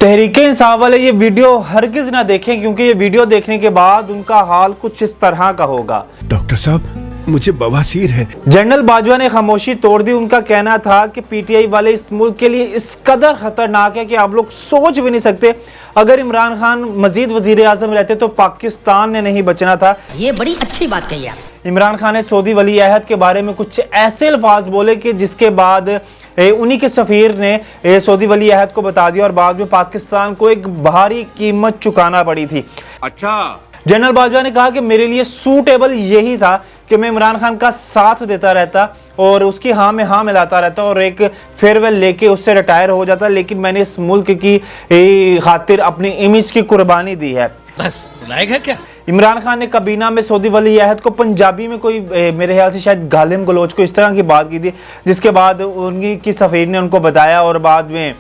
तहरीके इंसाफ वाले ये वीडियो हरगिज ना देखें, क्योंकि ये वीडियो देखने के बाद उनका हाल कुछ इस तरह का होगा। डॉक्टर साहब, मुझे बवासीर है। जनरल बाजवा ने खामोशी तोड़ दी। उनका कहना था कि पीटीआई वाले इस मुल्क के लिए इस कदर खतरनाक है कि आप लोग सोच भी नहीं सकते। अगर इमरान खान मजीद वजीर आजम रहते तो पाकिस्तान ने नहीं बचना था। ये बड़ी अच्छी बात कही आप। इमरान खान ने सऊदी वली अहद के बारे में कुछ ऐसे अल्फाज बोले कि जिसके बाद उन्हीं के सफीर ने सऊदी वली अहद को बता दिया और बाद में पाकिस्तान को एक भारी कीमत चुकाना पड़ी थी। अच्छा, जनरल बाजवा ने कहा कि मेरे लिए सूटेबल यही था कि मैं इमरान खान का साथ देता रहता और उसकी हाँ में हाँ मिलाता रहता और एक फेयरवेल लेके उससे रिटायर हो जाता, लेकिन मैंने इस मुल्क की खातिर अपनी इमेज की कुर्बानी दी है। बस लायक है क्या? इमरान खान ने कबीना में सऊदी वली अहद को पंजाबी में कोई मेरे ख्याल से शायद गालिम गलोच को इस तरह की बात की थी, जिसके बाद उनकी की सफीर ने उनको बताया और बाद में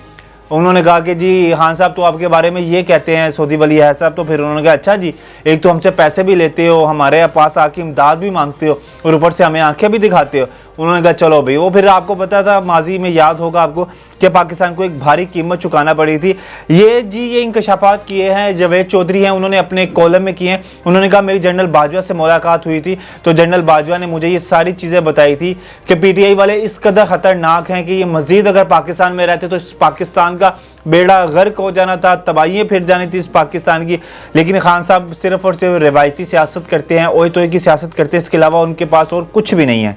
उन्होंने कहा कि जी खान साहब तो आपके बारे में ये कहते हैं सऊदी वली अहद साहब। तो फिर उन्होंने कहा अच्छा जी, एक तो हमसे पैसे भी लेते हो, हमारे पास आके इमदाद भी मांगते हो और ऊपर से हमें आंखें भी दिखाते हो। उन्होंने कहा चलो भाई। वो फिर आपको पता था, माजी में याद होगा आपको, कि पाकिस्तान को एक भारी कीमत चुकाना पड़ी थी। ये इंकशाफात किए हैं जावेद चौधरी हैं, उन्होंने अपने कॉलम में किए हैं। उन्होंने कहा मेरी जनरल बाजवा से मुलाकात हुई थी तो जनरल बाजवा ने मुझे ये सारी चीज़ें बताई थी कि पीटीआई वाले इस कदर ख़तरनाक हैं कि ये मज़ीद अगर पाकिस्तान में रहते तो इस पाकिस्तान का बेड़ा गर्क हो जाना था, तबाहियाँ फिर जानी थी इस पाकिस्तान की। लेकिन खान साहब सिर्फ और सिर्फ रिवायती सियासत करते हैं, ओए तोए की सियासत करते हैं, इसके अलावा उनके पास और कुछ भी नहीं है।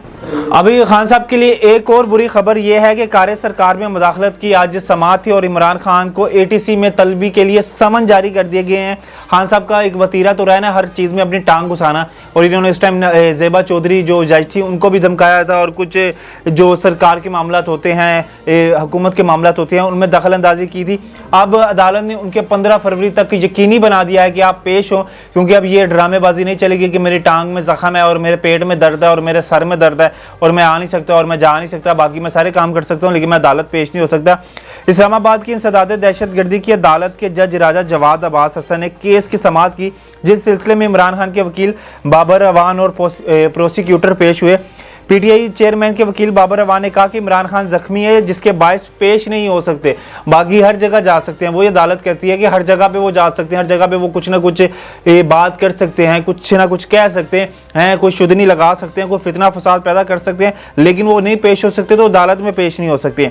अभी खान साहब के लिए एक और बुरी खबर यह है कि कार्य सरकार में मुदाखलत की आज समाअत थी और इमरान खान को एटीसी में तलबी के लिए समन जारी कर दिए गए हैं। खान साहब का एक वतीरा तो रहना हर चीज़ में अपनी टांग घुसाना, और इन्होंने इस टाइम ज़ेबा चौधरी जो जज थी उनको भी धमकाया था और कुछ जो सरकार के मामलात होते हैं, हुकूमत के मामलात होते हैं, उनमें दखल अंदाजी की थी। अब अदालत ने उनके 15 फरवरी तक यकीनी बना दिया है कि आप पेश हो, क्योंकि अब ये ड्रामेबाजी नहीं चलेगी कि मेरी टांग में जख्म है और मेरे पेट में दर्द है और मेरे सर में दर्द है और मैं आ नहीं सकता और मैं जा नहीं सकता, बाकी मैं सारे काम कर सकता हूँ लेकिन मैं अदालत पेश नहीं हो सकता। इस्लामाबाद की इंसदाद दहशतगर्दी की अदालत के जज राजा जवाद अब्बास हसन ने केस की समाअत की, जिस सिलसिले में इमरान खान के वकील बाबर अवान और प्रोसिक्यूटर पेश हुए। पीटीआई चेयरमैन के वकील बाबर अवान ने कहा कि इमरान खान जख्मी है जिसके बायस पेश नहीं हो सकते, बाकी हर जगह जा सकते हैं। वो ये अदालत कहती है कि हर जगह पे वो जा सकते हैं, हर जगह पे वो कुछ ना कुछ बात कर सकते हैं, कुछ ना कुछ कह सकते हैं, कोई शुद्धनी लगा सकते हैं, कोई फितना फसाद पैदा कर सकते हैं, लेकिन वो नहीं पेश हो सकते तो अदालत में पेश नहीं हो सकते।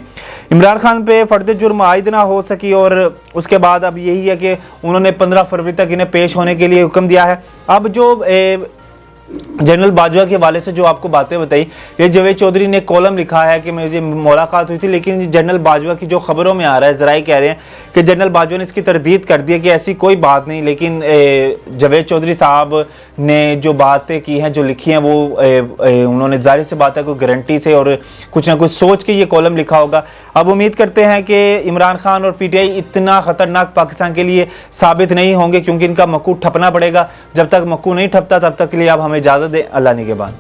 इमरान खान पे फर्द जुर्म आयद ना हो सकी और उसके बाद अब यही है कि उन्होंने 15 फरवरी तक इन्हें पेश होने के लिए हुक्म दिया है। अब जो जनरल बाजवा के हवाले से जो आपको बातें बताई, ये जावेद चौधरी ने कॉलम लिखा है कि मुझे मुलाकात हुई थी, लेकिन जनरल बाजवा की जो खबरों में आ रहा है, ज़राए कह रहे हैं कि जनरल बाजवा ने इसकी तरदीद कर दी है कि ऐसी कोई बात नहीं। लेकिन जावेद चौधरी साहब ने जो बातें की हैं, जो लिखी हैं, वो उन्होंने जाहिर से बात है कोई गारंटी से और कुछ ना कुछ सोच के ये कॉलम लिखा होगा। अब उम्मीद करते हैं कि इमरान खान और पीटीआई इतना ख़तरनाक पाकिस्तान के लिए साबित नहीं होंगे, क्योंकि इनका मक्कू ठपना पड़ेगा। जब तक मक्कू नहीं ठपता तब तक के लिए आप हमें इजाज़त दें। अल्लाह निगहबान।